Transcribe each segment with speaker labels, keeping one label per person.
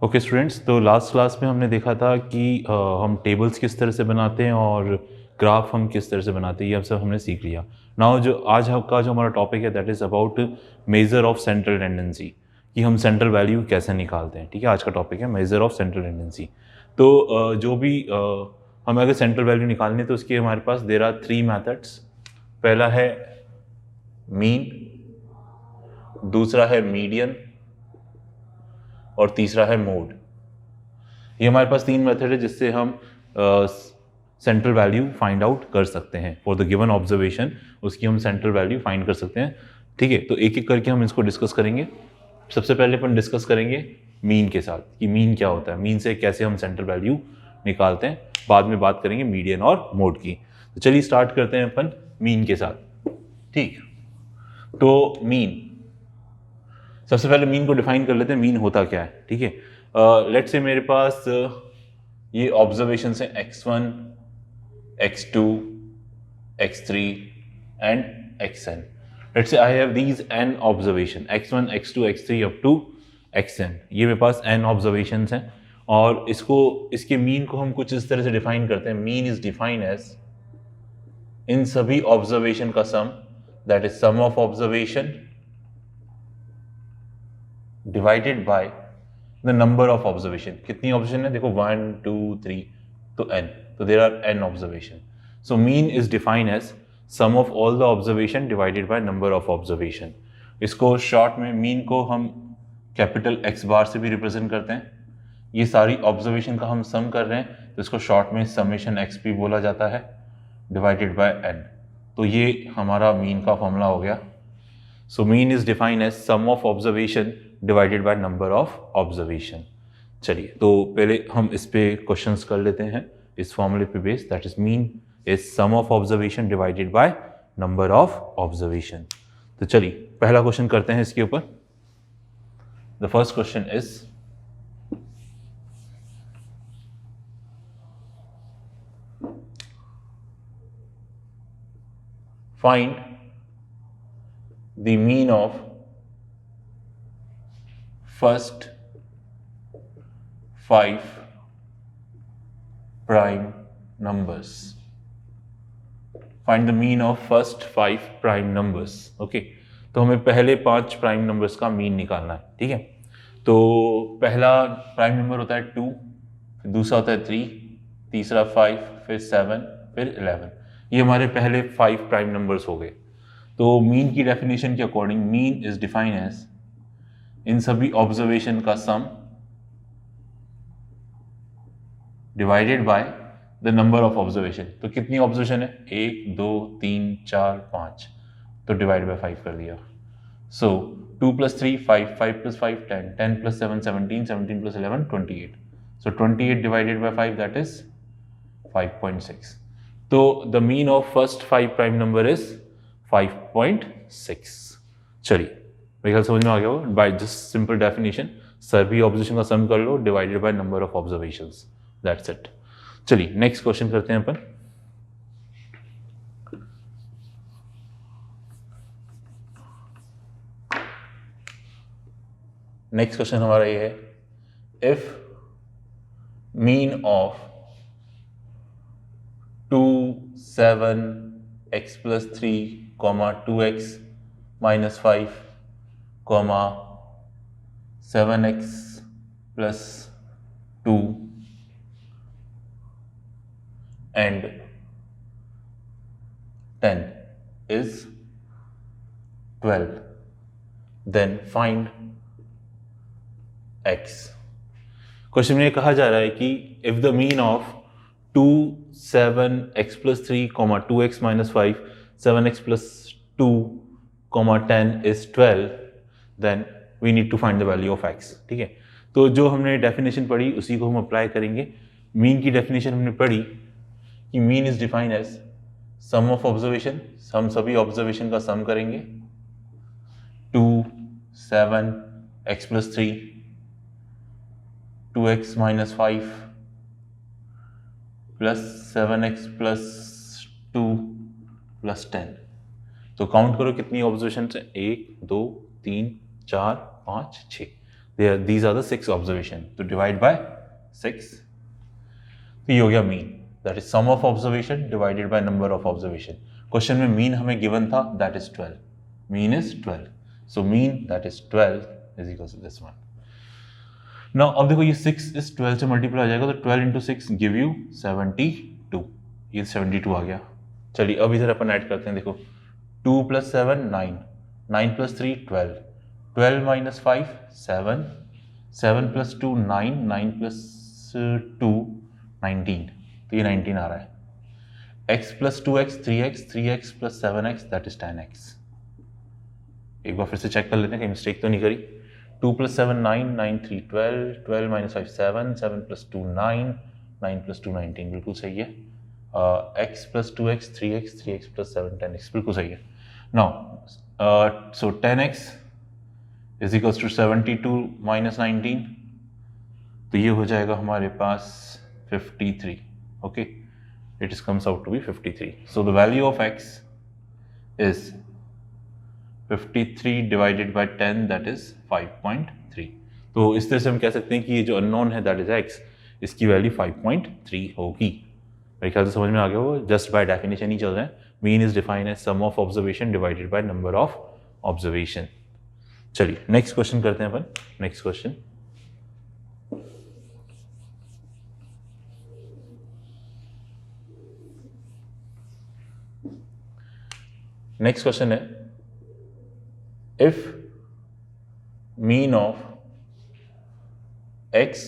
Speaker 1: Okay students, तो last class में हमने देखा था कि हम टेबल्स किस तरह से बनाते हैं और ग्राफ हम किस तरह से बनाते हैं, ये सब हमने सीख लिया। नाउ जो आज का जो हमारा टॉपिक है that is about measure of central tendency, कि हम सेंट्रल वैल्यू कैसे निकालते हैं। ठीक है, आज का टॉपिक है मेजर ऑफ सेंट्रल टेंडेंसी। तो जो भी हमें अगर सेंट्रल वैल्यू निकालनी है तो उसके हमारे पास देयर आर 3 मेथड्स। पहला है मीन, दूसरा है मीडियन और तीसरा है मोड। ये हमारे पास 3 मेथड है जिससे हम सेंट्रल वैल्यू फाइंड आउट कर सकते हैं फॉर द गिवन ऑब्जर्वेशन। उसकी हम सेंट्रल वैल्यू फाइंड कर सकते हैं। ठीक है, तो एक एक करके हम इसको डिस्कस करेंगे। सबसे पहले अपन डिस्कस करेंगे मीन के साथ कि मीन क्या होता है, मीन से कैसे हम सेंट्रल वैल्यू निकालते हैं। बाद में बात करेंगे मीडियन और मोड की। तो चलिए स्टार्ट करते हैं अपन मीन के साथ। ठीक, तो मीन, सबसे पहले मीन को डिफाइन कर लेते हैं, मीन होता क्या है। ठीक है, लेट्स से मेरे पास ये ऑब्जर्वेशन है x1, x2, x3 and xn। Let's say I have these n observation x1, x2, x3 up to xn। ये मेरे पास n ऑब्जर्वेशंस हैं और इसके मीन को हम कुछ इस तरह से डिफाइन करते हैं। मीन इज डिफाइंड एज इन सभी ऑब्जर्वेशन का sum, that is sum of observation divided by the number of observation. कितनी ऑब्जर्वेशन है देखो, 1 2 3, तो n, तो there are n observation. So mean is defined as sum of all the observation divided by number of observation. इसको short में mean को हम capital X बार से भी रिप्रेजेंट करते हैं। ये सारी ऑब्जर्वेशन का हम सम कर रहे हैं तो इसको शॉर्ट में समेशन एक्स भी बोला जाता है, डिवाइडेड बाय n। तो ये हमारा मीन का फॉर्मूला हो गया। So mean is defined as sum of observation divided by number of observation. चलिए, तो पहले हम इस पे क्वेश्चंस कर लेते हैं इस फॉर्मूले पे base, that is mean is sum of observation divided by number of observation. तो चलिए पहला क्वेश्चन करते हैं इसके ऊपर। The first question is find the mean of first 5 prime numbers. Find the mean of first 5 prime numbers. Okay, तो हमें पहले 5 प्राइम नंबर्स का मीन निकालना है। ठीक है, तो पहला प्राइम नंबर होता है 2, फिर दूसरा होता है 3, तीसरा 5, फिर 7, फिर 11। ये हमारे पहले 5 प्राइम नंबर्स हो गए। तो मीन की डेफिनेशन के according mean is define as इन सभी ऑब्जर्वेशन का sum divided by the number of observation. तो कितनी ऑब्जर्वेशन है, 1 2 3 4 5, तो डिवाइड बाय 5 कर दिया। सो 2 + 3 5, 5 + 5 10, 10 + 7 17, 17 + 11 28। So 28 divided by 5 that is 5.6। तो the mean of first 5 prime number is 5.6। चलिए मेरे ख्याल समझ में आ गया हो। बाय जस्ट सिंपल डेफिनेशन, सभी ऑब्जर्वेशन का सम कर लो divided by number of observations, that's it. चलिए नेक्स्ट क्वेश्चन करते हैं अपन। नेक्स्ट क्वेश्चन हमारा ये है, if mean of 2 7 x + 3, 2x - 5, 7x + 2 and 10 is 12, then find x। Question में कहा जा रहा है कि if the mean of 2 7 x + 3, 2x - 5, 7x + 2, 10 is 12, then we need to find the value of x। ठीक है, तो जो हमने डेफिनेशन पढ़ी उसी को हम अप्लाई करेंगे। मीन की डेफिनेशन हमने पढ़ी कि mean is defined as sum of observation, हम सभी ऑब्जर्वेशन का सम करेंगे। 2 7 x + 3, 2x - 5 + 7x + 2 + 10। तो काउंट करो कितनी ऑब्जर्वेशन है, 1 2 3 4 5 6। these are the 6 ऑब्जर्वेशन, तो डिवाइड बाय 6, तो ये हो गया mean, that is sum of observation divided by number of observation. Question में मीन हमें गिवन था, that is 12, mean is 12, so mean that is 12 is equal to this one. Now अब देखो ये 6 इस 12 से मल्टीप्लाई हो जाएगा, तो 12 इंटू 6 गिव यू 72, ये 72 आ गया। चलिए अब इधर अपन ऐड करते हैं, देखो 2 + 7 9, 9 + 3 12, 12 - 5 7, 7 + 2 9, 9 + 2 19, तो ये 19 आ रहा है। x + 2x 3x, 3x + 7x that is 10x। एक बार फिर से चेक कर लेते हैं कहीं मिस्टेक तो नहीं करी। 2 + 7 9, 9 3 12, 12 - 5 7, 7 + 2 9, 9 + 2 19, बिल्कुल सही है। x + 2x 3x, 3x + 7 10x, बिल्कुल सही है। Now so 10x is equals to 72 - 19, तो ये हो जाएगा हमारे पास 53, okay, it is comes out to be 53। So the value of x is 53 divided by 10 that is 5.3। तो इस तरह से हम कह सकते हैं कि ये जो अननोन है दैट इज x, इसकी वैल्यू 5.3 होगी। मेरे ख्याल से समझ में आ गया हो, जस्ट बाय डेफिनेशन ही चल रहे हैं। Mean is defined as sum of observation divided by number of observation. चलिए नेक्स्ट क्वेश्चन करते हैं अपन। नेक्स्ट क्वेश्चन, नेक्स्ट क्वेश्चन है, if mean of x,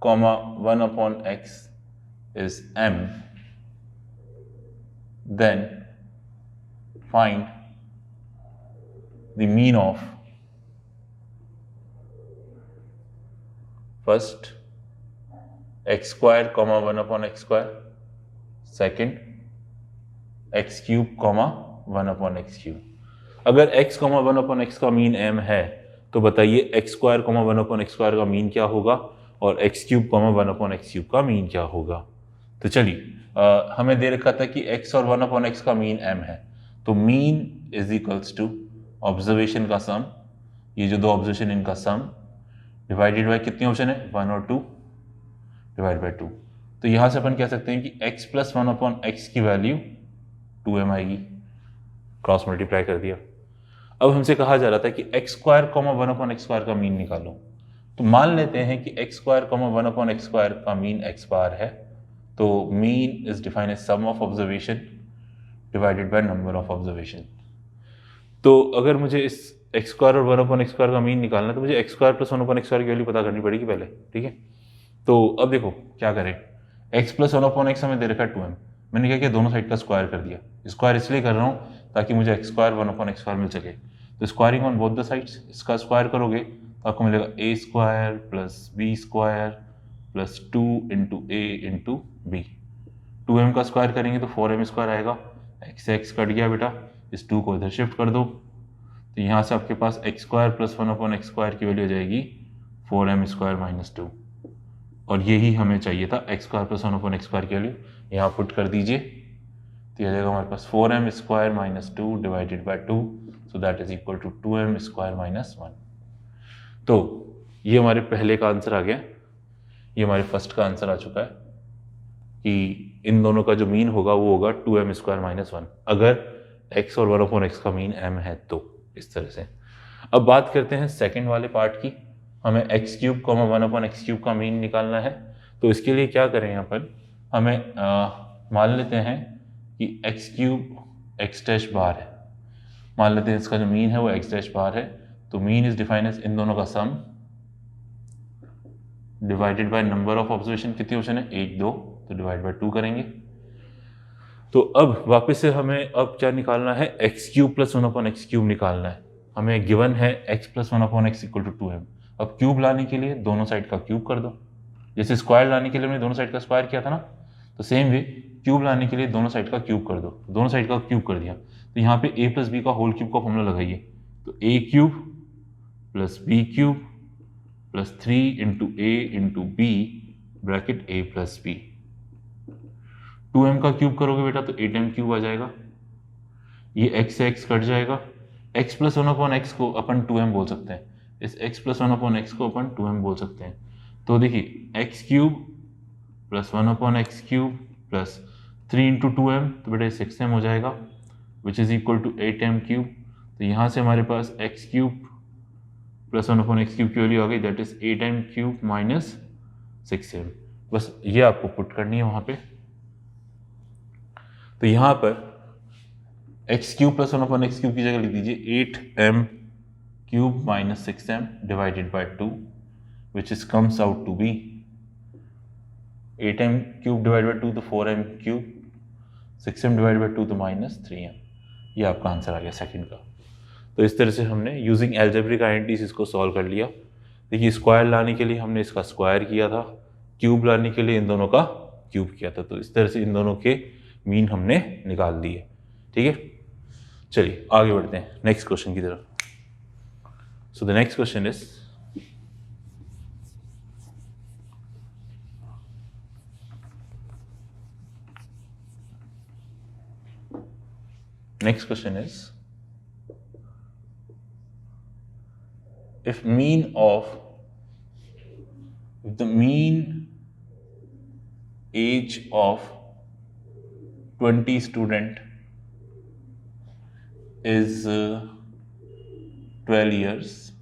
Speaker 1: 1/x is m, then find the mean of first x square, 1/x², second x³ 1/x³। अगर x, 1/x का mean m है तो बताइए x² 1/x² का मीन क्या होगा और x³ 1/x³ का मीन क्या होगा। तो चलिए हमें दे रखा था कि x और 1/x का मीन m है, तो mean is equals to observation का सम, ये जो दो ऑब्जर्वेशन इनका सम, डिवाइडेड बाय कितने ऑप्शन है 1 और 2, डिवाइड बाय 2। तो यहाँ से अपन कह सकते हैं कि x + 1/x की वैल्यू 2m आएगी, क्रॉस मल्टीप्लाई कर दिया। अब हमसे कहा जा रहा था कि x², 1/x² का मीन निकालो, तो मान लेते हैं कि x² 1/x² का मीन x बार है, तो mean is defined as sum of observation divided by number of observation. तो अगर मुझे इस x² और 1/x² का मीन निकालना है तो मुझे x² + 1/x² की वैल्यू पता करनी पड़ेगी पहले, ठीक है। तो अब देखो क्या करें, x + 1/x हमें दे रखा है 2m, मैंने क्या किया दोनों साइड का स्क्वायर कर दिया। स्क्वायर इसलिए कर रहा हूँ ताकि मुझे x² 1/x² मिल सके, तो squaring on both the sides, इसका स्क्वायर करोगे तो आपको मिलेगा a² + b² + 2 × a × b। 2m का स्क्वायर करेंगे तो 4m² आएगा, x कट गया बेटा, इस 2 को इधर शिफ्ट कर दो, तो यहाँ से आपके पास x² + 1/x² की वैल्यू हो जाएगी 4m² - 2, और यही हमें चाहिए था, x² + 1/x² की वैल्यू यहाँ पुट कर दीजिए, तो यह जाएगा हमारे पास 4m² - 2 divided by 2, so that is equal to 2m² - 1। तो ये हमारे पहले का आंसर आ गया, ये हमारे फर्स्ट का आंसर आ चुका है कि इन दोनों का जो मीन होगा वो होगा 2m² - 1, अगर x और 1/x का मीन m है तो। इस तरह से अब बात करते हैं सेकंड वाले पार्ट की, हमें x³ 1/x³ का मीन निकालना है। तो इसके लिए क्या करें, यहाँ पर हमें मान लेते हैं कि x³ x' बार है, मान लेते हैं इसका जो मीन है वो x' बार है, तो मीन इज डिफाइंड एज इन दोनों का sum divided by number of observation, कितने ऑप्शन है 1 2, तो डिवाइड बाय 2 करेंगे। तो अब वापस से हमें अब क्या निकालना है, x³ + 1/x³ निकालना है। हमें गिवन है x + 1/x = 2m। अब क्यूब लाने के लिए दोनों साइड का क्यूब कर दो, जैसे स्क्वायर लाने के लिए हमने दोनों साइड का स्क्वायर किया था ना, तो सेम वे क्यूब लाने के लिए दोनों साइड का क्यूब कर दो, दोनों साइड का क्यूब कर दिया, तो यहाँ पे a + b का होल क्यूब का फॉर्मूला लगाइए, तो a³ + b³ + 3 × a × b bracket a + b। 2m का क्यूब करोगे बेटा तो 8m³ आ जाएगा, ये x से x कट जाएगा, x + 1/x को अपन 2m बोल सकते हैं, इस x प्लस 1/x को अपन 2m बोल सकते हैं। तो देखिए x cube plus 1/x cube plus 3 into 2m, तो बेटा 6m हो जाएगा, which is equal to 8m cube. तो यहाँ से हमारे पास x cube plus 1/x cube की वैल्यू आ गई, that is 8m cube minus 6m। बस ये आपको पुट करनी है वहाँ पे। तो यहाँ पर x cube plus 1/x cube की जगह लिख दीजिए 8m cube minus 6m divided by 2, which is comes out to be 8m cube divide by 2 तो 4m cube, 6m divide by 2 तो माइनस 3m। ये आपका आंसर आ गया सेकंड का। तो इस तरह से हमने यूजिंग एल्जेब्रिक आइडेंटिटीज इसको सॉल्व कर लिया। देखिए स्क्वायर लाने के लिए हमने इसका स्क्वायर किया था, क्यूब लाने के लिए इन दोनों का क्यूब किया था। तो इस तरह से इन दोनों के मीन हमने निकाल दिए। ठीक है, चलिए आगे बढ़ते हैं नेक्स्ट क्वेश्चन की तरफ। सो the next question is if the mean age of 20 student is 12 years,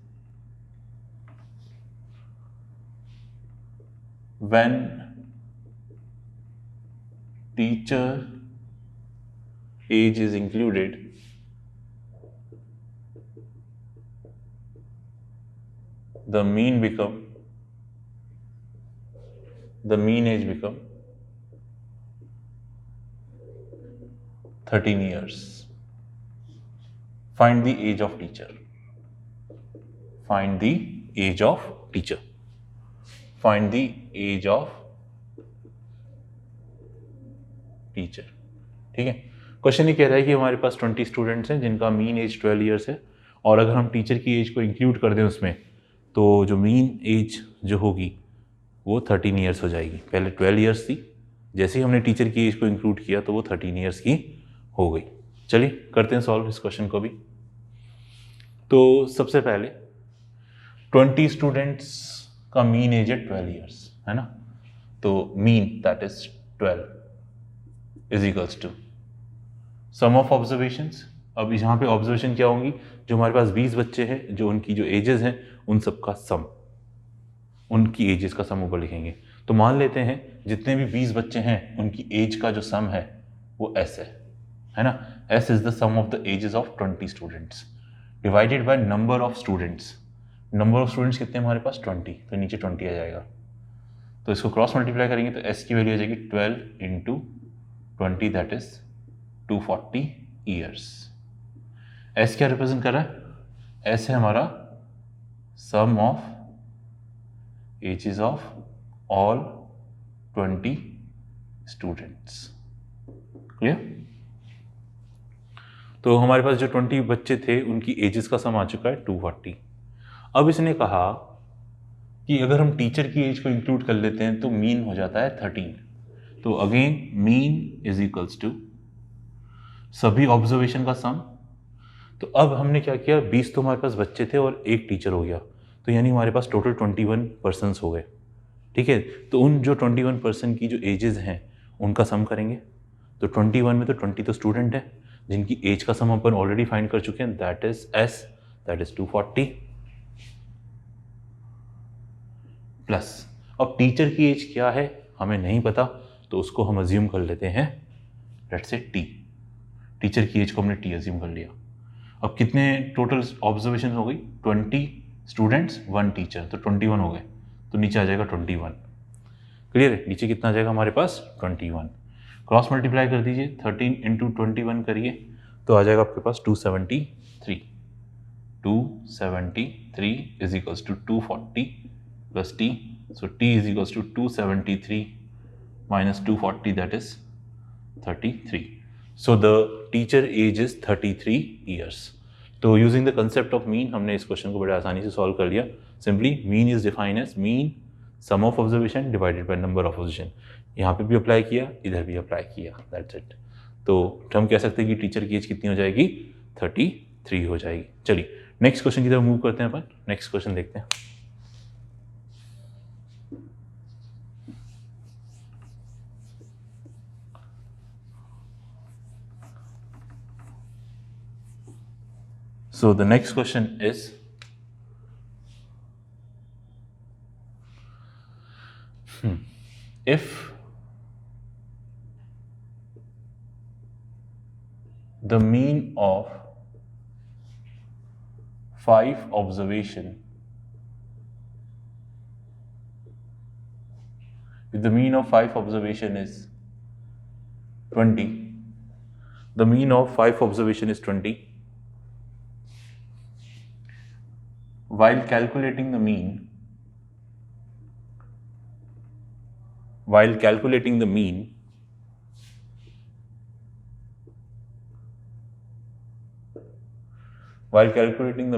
Speaker 1: when teacher age is included, the mean age become 13 years. Find the age of teacher. Find the age of teacher. Find the age of teacher. ठीक है, question ये कह रहा है कि हमारे पास 20 students हैं जिनका मीन एज 12 ईयर्स है, और अगर हम टीचर की एज को इंक्लूड कर दें उसमें, तो जो मीन एज जो होगी वो 13 ईयर्स हो जाएगी। पहले 12 ईयर्स थी, जैसे ही हमने टीचर की एज को इंक्लूड किया तो वो 13 ईयर्स की हो गई। चलिए करते हैं सॉल्व इस क्वेश्चन को भी। तो सबसे पहले 20 स्टूडेंट्स का मीन एज है 12 ईयर्स, है ना। तो mean that is 12 is equals to sum of observations. अब यहाँ पे ऑब्जर्वेशन क्या होंगी, जो हमारे पास 20 बच्चे हैं, जो उनकी जो एजेस हैं उन सब का सम, उनकी एजेस का सम ऊपर लिखेंगे। तो मान लेते हैं जितने भी 20 बच्चे हैं उनकी एज का जो सम है वो S है ना। S is the sum of the ages of 20 students divided by number of students. Number of students कितने हमारे पास 20, तो नीचे 20 आ जाएगा। तो इसको क्रॉस मल्टीप्लाई करेंगे तो S की वैल्यू आ जाएगी 12 into 20, that is 240 years. S क्या रिप्रेजेंट कर रहा है, S है हमारा sum of ages of all 20 students. Clear. तो हमारे पास जो 20 बच्चे थे उनकी एजेस का सम आ चुका है 240। अब इसने कहा कि अगर हम टीचर की एज को इंक्लूड कर लेते हैं तो मीन हो जाता है 13। तो again mean is equals to सभी ऑब्जर्वेशन का सम। तो अब हमने क्या किया, 20 तो हमारे पास बच्चे थे और एक टीचर हो गया, तो यानी हमारे पास टोटल 21 पर्सन्स हो गए। ठीक है, तो उन जो 21 पर्सन की जो एजेस हैं उनका सम करेंगे। तो 21 में तो 20 तो स्टूडेंट है जिनकी एज का सम अपन ऑलरेडी फाइंड कर चुके हैं, that is S, that is 240 plus. अब टीचर की एज क्या है हमें नहीं पता, तो उसको हम अज्यूम कर लेते हैं लेट्स से T। टीचर की एज को हमने T अज्यूम कर लिया। अब कितने टोटल ऑब्जर्वेशन हो गई, 20 स्टूडेंट्स 1 टीचर, तो 21 हो गए, तो नीचे आ जाएगा 21। क्लियर है, नीचे कितना आ जाएगा हमारे पास 21। क्रॉस मल्टीप्लाई कर दीजिए, 13 इंटू 21 करिए तो आ जाएगा आपके पास 273। 273 is equals to 240 plus T, so T is equals to 273 minus 240, that is 33। So the teacher age is 33 years. तो using the concept of mean हमने इस क्वेश्चन को बड़े आसानी से सॉल्व कर लिया। Simply mean is defined as mean sum of observation divided by number of observation. यहाँ पे भी अप्लाई किया, इधर भी अप्लाई किया, दैट्स इट। तो हम कह सकते हैं कि टीचर की एज कितनी हो जाएगी 33 3 हो जाएगी। चलिए नेक्स्ट क्वेश्चन की तरफ मूव करते हैं अपन, नेक्स्ट क्वेश्चन देखते हैं। So the next question is, if the mean of 5 observation, if the mean of 5 observation is 20, the mean of 5 observation is 20. While calculating the mean, while calculating the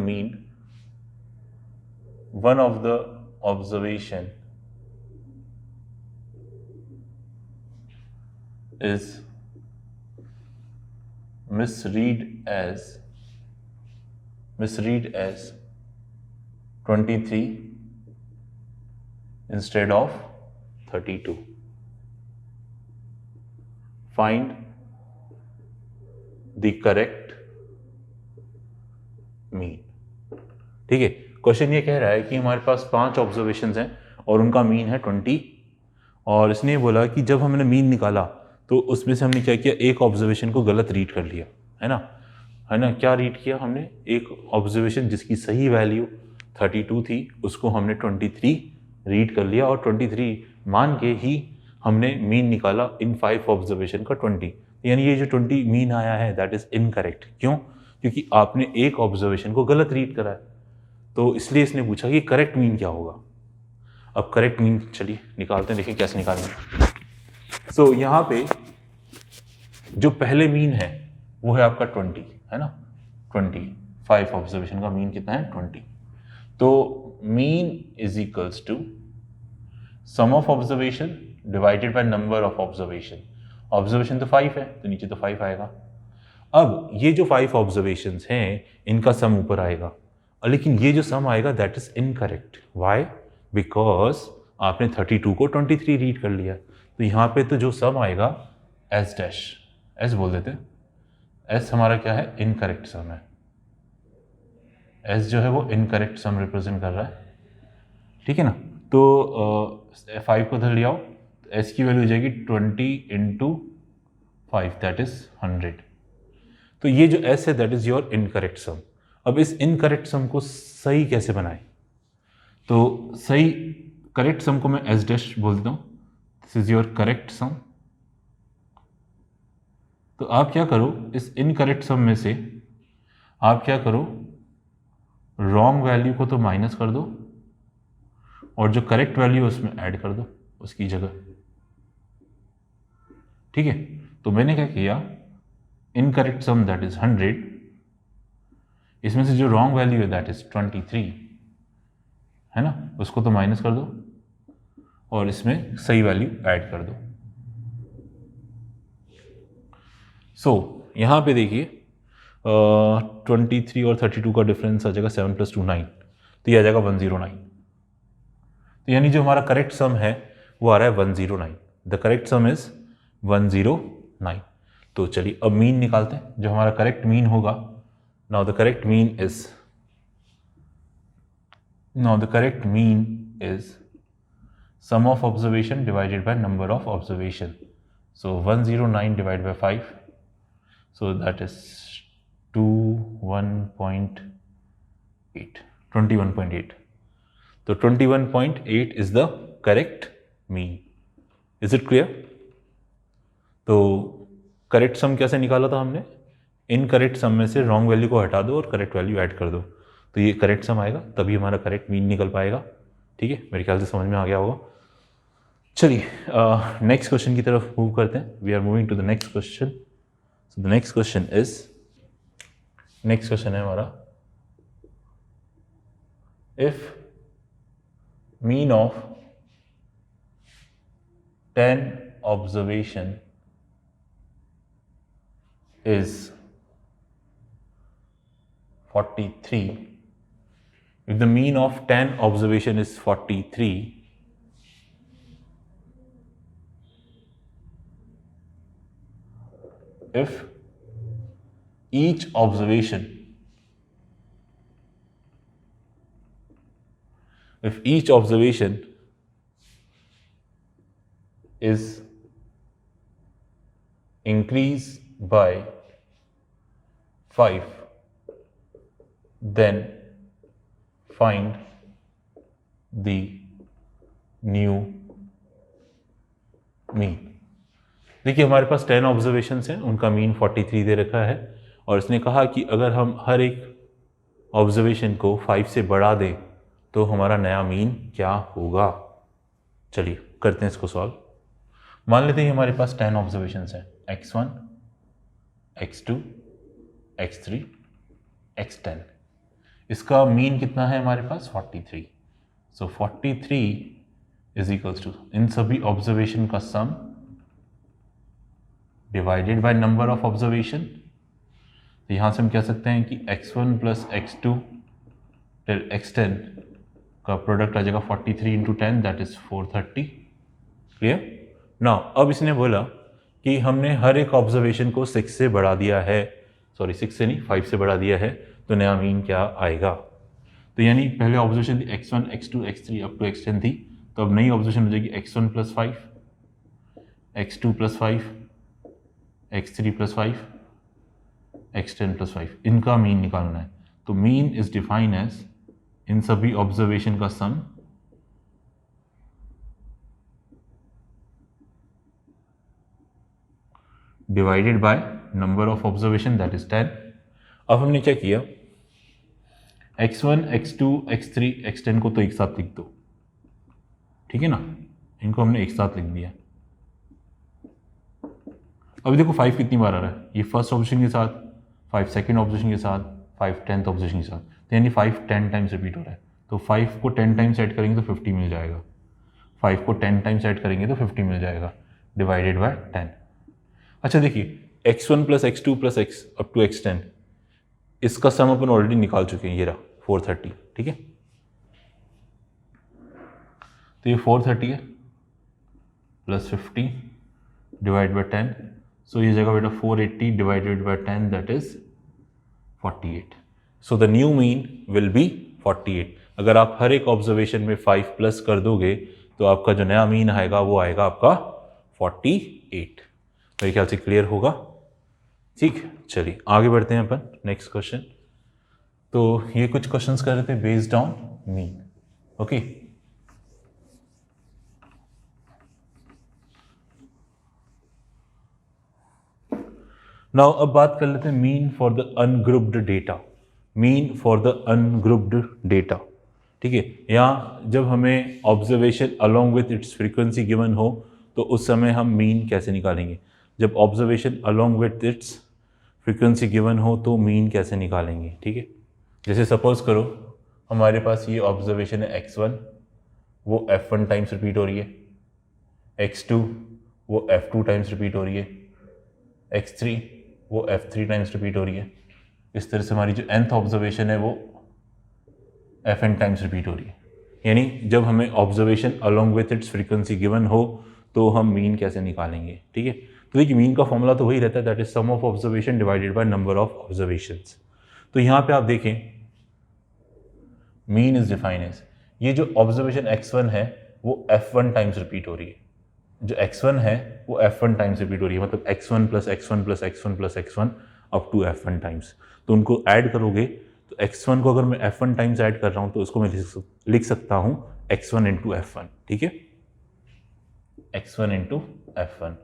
Speaker 1: mean, one of the observation is misread as 23 instead of 32. Find the correct mean. ठीक है, question ये कह रहा है कि हमारे पास 5 observations हैं और उनका मीन है 20, और इसने बोला कि जब हमने मीन निकाला तो उसमें से हमने क्या किया, एक ऑब्जर्वेशन को गलत रीड कर लिया, है ना, क्या रीड किया हमने, एक ऑब्जर्वेशन जिसकी सही वैल्यू 32 थी उसको हमने 23 रीड कर लिया, और 23 मान के ही हमने मीन निकाला इन 5 ऑब्जर्वेशन का 20। यानी ये जो 20 मीन आया है दैट इज इनकरेक्ट। क्यों? क्योंकि आपने एक ऑब्जर्वेशन को गलत रीड करा है, तो इसलिए इसने पूछा कि करेक्ट मीन क्या होगा। अब करेक्ट मीन चलिए निकालते हैं, देखिए कैसे निकालेंगे। सो यहाँ पे जो पहले मीन है वो है आपका 20, है ना, 25 ऑब्जर्वेशन का मीन कितना है 20। तो mean is equals to sum of observation divided by number of observation. Observation तो 5 है तो नीचे तो 5 आएगा। अब ये जो 5 ऑब्जर्वेशंस हैं इनका सम ऊपर आएगा, लेकिन ये जो सम आएगा that is incorrect. Why? Because आपने 32 को 23 रीड कर लिया। तो यहाँ पे तो जो सम आएगा एस डैश, एस बोल देते हैं, एस हमारा क्या है, इनकरेक्ट सम है। एस जो है वो इनकरेक्ट सम रिप्रेजेंट कर रहा है, ठीक है ना। तो 5 को धर लिया हो तो एस की वैल्यू हो जाएगी 20 इंटू 5 दैट इज 100। तो ये जो एस है दैट इज योर इनकरेक्ट सम। अब इस इनकरेक्ट सम को सही कैसे बनाएं? तो सही करेक्ट सम को मैं एस डैश बोल देता हूँ, दिस इज योर करेक्ट सम। तो आप क्या करो, इस इनकरेक्ट सम में से आप क्या करो, रॉन्ग वैल्यू को तो माइनस कर दो और जो करेक्ट वैल्यू है उसमें ऐड कर दो उसकी जगह, ठीक है। तो मैंने क्या किया, इनकरेक्ट सम दैट इज 100, इसमें से जो रॉन्ग वैल्यू है दैट इज 23, है ना, उसको तो माइनस कर दो और इसमें सही वैल्यू ऐड कर दो। सो यहाँ पे देखिए 23 और 32 का डिफरेंस आ जाएगा 7 + 2 9, तो ये आ जाएगा 109। तो यानी जो हमारा करेक्ट सम है वो आ रहा है 109। The correct some is 109। तो चलिए अब मीन निकालते हैं, जो हमारा करेक्ट मीन होगा। Now the correct mean is sum of observation divided by number of observation. So 109 divided by 5, so that is 21.8. So 21.8 is the correct mean. Is it clear? तो correct सम कैसे निकाला था हमने, इनकरेक्ट सम में से wrong value को हटा दो और करेक्ट वैल्यू ऐड कर दो, तो ये करेक्ट सम आएगा, तभी हमारा करेक्ट मीन निकल पाएगा। ठीक है, मेरे ख्याल से समझ में आ गया होगा। चलिए नेक्स्ट क्वेश्चन की तरफ मूव करते हैं। We are moving to the next question. So the next question है हमारा, इफ मीन ऑफ 10 ऑब्जर्वेशन is 43, if the mean of 10 observation is 43, if each observation is increase by 5, then find the new mean. देखिए हमारे पास 10 observations हैं, उनका mean 43 दे रखा है और इसने कहा कि अगर हम हर एक ऑब्जर्वेशन को 5 से बढ़ा दें तो हमारा नया मीन क्या होगा। चलिए करते हैं इसको सॉल्व। मान लेते हैं हमारे पास 10 ऑब्जर्वेशंस हैं, x1, x2, x3, x10। इसका मीन कितना है हमारे पास 43। सो 43 इज इक्वल्स टू इन सभी ऑब्जर्वेशन का sum divided by number of observation. तो यहां से हम कह सकते हैं कि x1 plus x2 till x10 का प्रोडक्ट आ जाएगा 43 into 10, that is 430। Clear. Now अब इसने बोला कि हमने हर एक ऑब्जर्वेशन को 6 से बढ़ा दिया है, सॉरी 6 से नहीं 5 से बढ़ा दिया है, तो नया मीन क्या आएगा। तो यानी पहले ऑब्जर्वेशन थी x1, x2, x3 up to x10 थी, तो अब नई ऑब्जर्वेशन हो जाएगी x1 plus 5, x2 plus 5, x3 plus 5, x10 plus 5। इनका मीन निकालना है। तो मीन इज डिफाइन एज इन सभी ऑब्जर्वेशन का sum divided by number of observation, that is 10। अब हमने क्या किया, x1, x2, x3, x10 को तो एक साथ लिख दो, ठीक है ना, इनको हमने एक साथ लिख दिया। अभी देखो 5 कितनी बार आ रहा है, ये फर्स्ट ऑब्जर्वेशन के साथ, 5 सेकेंड ऑब्जर्वेशन के साथ, 5 10th ऑब्जर्वेशन के साथ, तो यानी 5 10 टाइम्स रिपीट हो रहा है। तो 5 को 10 टाइम्स ऐड करेंगे तो 50 मिल जाएगा, 5 को 10 टाइम्स ऐड करेंगे तो 50 मिल जाएगा, डिवाइडेड बाय 10। अच्छा देखिए x1 plus x2 plus x up to x10, इसका सम अपन ऑलरेडी निकाल चुके हैं, ये रहा 430, ठीक है। तो ये 430 है प्लस 50 डिवाइड बाय 10, सो ये जगह बेटा 480 divided by 10, that is 48। So the new mean will be 48। अगर आप हर एक ऑब्जर्वेशन में 5 प्लस कर दोगे तो आपका जो नया मीन आएगा वो आएगा आपका 48। मेरे ख्याल से क्लियर होगा, ठीक। चलिए आगे बढ़ते हैं अपन नेक्स्ट क्वेश्चन। तो ये कुछ क्वेश्चंस कर रहे थे based on mean, okay. Now अब बात कर लेते हैं mean for the ungrouped data. Mean for the ungrouped data, ठीक है। यहाँ जब हमें observation along with its frequency given हो तो उस समय हम मीन कैसे निकालेंगे। जब observation along with its frequency given हो तो मीन कैसे निकालेंगे, ठीक है। जैसे सपोज करो हमारे पास ये ऑब्जर्वेशन है x1, वो f1 टाइम्स रिपीट हो रही है, x2 वो f2 टाइम्स रिपीट हो रही है, x3 वो f3 टाइम्स रिपीट हो रही है। इस तरह से हमारी जो nth ऑब्जर्वेशन है वो fn टाइम्स रिपीट हो रही है। यानी जब हमें observation along with its frequency given हो तो हम मीन कैसे निकालेंगे, ठीक है। तो देखिए मीन का फॉर्मूला तो वही रहता है, that is sum of observation divided by number of observations. तो यहाँ पे आप देखें मीन इज डिफाइन एज, ये जो ऑब्जर्वेशन x1 है वो f1 टाइम्स रिपीट हो रही है, जो x1 है वो f1 टाइम्स रिपीट हो रही है, मतलब x1 plus x1 plus x1 plus x1 up to f1 times. तो उनको ऐड करोगे तो x1 को अगर मैं f1 टाइम्स ऐड कर रहा हूँ तो उसको मैं लिख सकता हूँ x1 इंटू f1, ठीक है, x1 into f1।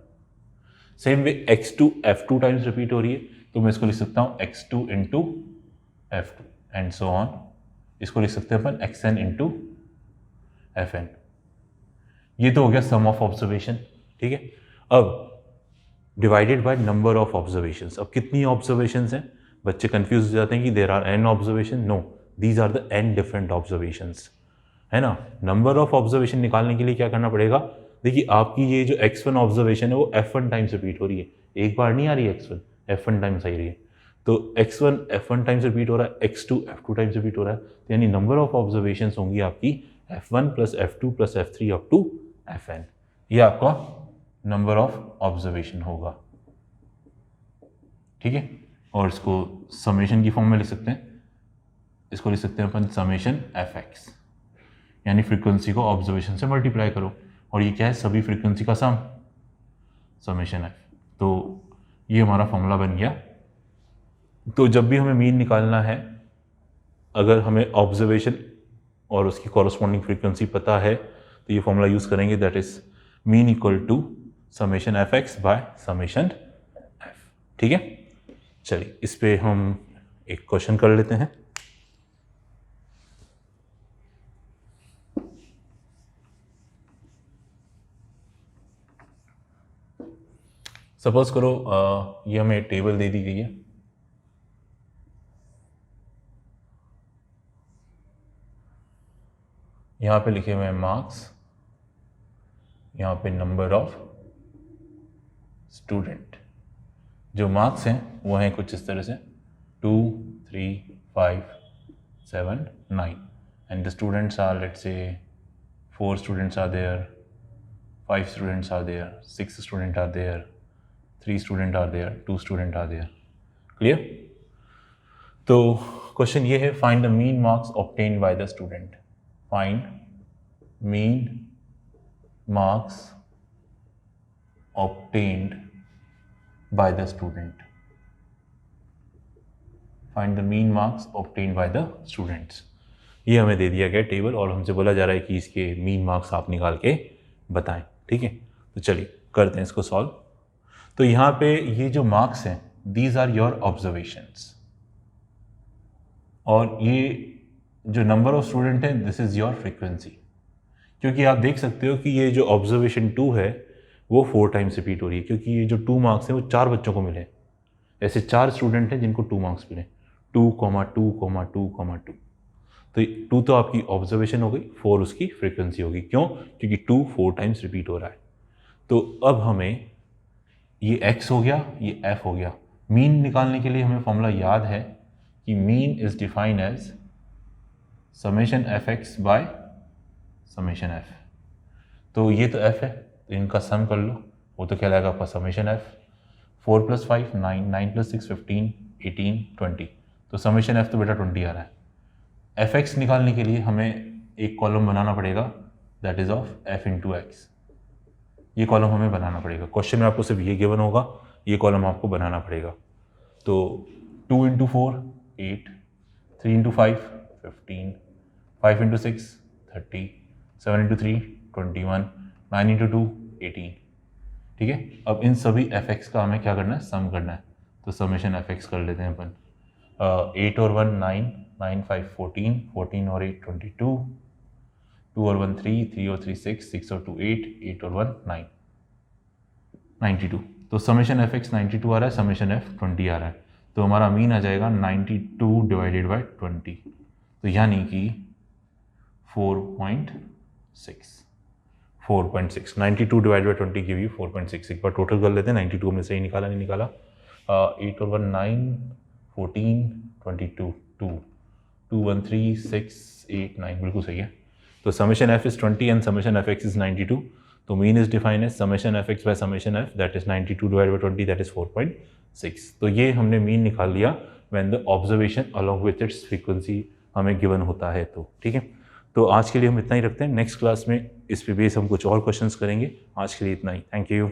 Speaker 1: Same way x2 f2 times repeat हो रही है तो मैं इसको लिख सकता हूँ x2 into f2 and so on. इसको लिख सकते हैं अपन xn इंटू fn। ये तो हो गया सम ऑफ ऑब्जर्वेशन, ठीक है। अब divided by number of observations. अब कितनी ऑब्जर्वेशंस हैं, बच्चे कंफ्यूज हो जाते हैं कि there are n observation. No, these are the n different observations, है ना। नंबर ऑफ ऑब्जर्वेशन निकालने के लिए क्या करना पड़ेगा, देखिए आपकी ये जो x1 ऑब्जर्वेशन है वो f1 टाइम्स रिपीट हो रही है, एक बार नहीं आ रही है x1, f1 टाइम्स आ रही है। तो x1 f1 टाइम्स रिपीट हो रहा है, x2 f2 टाइम्स रिपीट हो रहा है, तो यानी नंबर ऑफ ऑब्जर्वेशंस होंगी आपकी f1 plus f2 plus f3 up to fn। ये आपका नंबर ऑफ ऑब्जर्वेशन होगा, ठीक है। और इसको समेशन की फॉर्म में लिख सकते हैं, इसको लिख सकते हैं अपन समेशन fx, यानी फ्रीक्वेंसी को ऑब्जर्वेशन से मल्टीप्लाई करो, और ये क्या है, सभी फ्रीक्वेंसी का सम, समेशन f। तो ये हमारा फॉर्मूला बन गया। तो जब भी हमें मीन निकालना है, अगर हमें ऑब्जर्वेशन और उसकी कॉरस्पॉन्डिंग फ्रीक्वेंसी पता है, तो ये फॉर्मूला यूज़ करेंगे, that is mean equal to summation f x by summation f, ठीक है। चलिए इस पे हम एक क्वेश्चन कर लेते हैं। सपोज करो ये हमें टेबल दे दी गई है, यहाँ पे लिखे हुए हैं मार्क्स, यहाँ पे नंबर ऑफ स्टूडेंट। जो मार्क्स हैं वो हैं कुछ इस तरह से 2, 3, 5, 7, 9 and the students are, let's say 4 students are there, 5 students are there, 6 student are there, 3 student are there, 2 student are there. Clear? तो क्वेश्चन ये है, find the mean marks obtained by the student. Find mean marks obtained by the student. Find the mean marks obtained by the students. ये हमें दे दिया गया table और हमसे बोला जा रहा है कि इसके मीन मार्क्स आप निकाल के बताएं, ठीक है। तो चलिए करते हैं इसको सॉल्व। तो यहाँ पे ये जो मार्क्स हैं, दीज आर योर ऑब्जर्वेशंस, और ये जो नंबर ऑफ स्टूडेंट है, दिस इज़ योर फ्रीक्वेंसी। क्योंकि आप देख सकते हो कि ये जो ऑब्जर्वेशन 2 है वो 4 टाइम्स रिपीट हो रही है, क्योंकि ये जो 2 मार्क्स हैं वो 4 बच्चों को मिले। ऐसे 4 स्टूडेंट हैं जिनको 2 मार्क्स मिले, 2, 2, 2, 2। तो 2 तो आपकी ऑब्जर्वेशन हो गई, 4 उसकी फ्रीक्वेंसी होगी। क्यों? क्योंकि 2 4 टाइम्स रिपीट हो रहा है। तो अब हमें ये x हो गया, ये f हो गया। मीन निकालने के लिए हमें फॉर्मूला याद है कि mean is defined as summation f x by summation f. तो ये तो f है, तो इनका सम कर लो, वो तो कहलाएगा आपका समेशन एफ। 4 + 5 9, 9 + 6 15, 18 20। तो समेशन एफ तो बेटा 20 आ रहा है। एफ एक्स निकालने के लिए हमें एक कॉलम बनाना पड़ेगा, that is of f × x। ये कॉलम हमें बनाना पड़ेगा। क्वेश्चन में आपको सिर्फ ये गिवन होगा, ये कॉलम आपको बनाना पड़ेगा। तो 2 × 4 8, 3 × 5 15, 5 × 6 30, 7 × 3 21, 9 × 2 18, ठीक है। अब इन सभी एफ एक्स का हमें क्या करना है, सम करना है। तो समेशन एफ एक्स कर लेते हैं अपन। 8 और 1 9, 9 5 14, 14 और 8 22, 2 और 1 3, 3 और 3 6, 6 और 2 8, 8 और 1 9, 92। तो समेशन एफ एक्स 92 आ रहा है, समेशन एफ 20 आ रहा है। तो हमारा मीन आ जाएगा 92 / 20। तो यानी कि 4.6, 92 / 20 गिव यू 4.6। एक बार टोटल कर लेते हैं, 92 में से ही निकाला, नहीं निकाला। 8 और 1 9, 14 22, 2, 2 1 3 6 8 9, बिल्कुल सही है। तो summation f is 20 and summation f x is 92। तो mean is defined as summation f x by summation f, that is 92 / 20, that is 4.6। तो ये हमने मीन निकाल लिया when the observation along with its frequency हमें गिवन होता है। तो ठीक है, तो आज के लिए हम इतना ही रखते हैं। नेक्स्ट क्लास में इस पे बेस हम कुछ और क्वेश्चंस करेंगे। आज के लिए इतना ही, थैंक यू।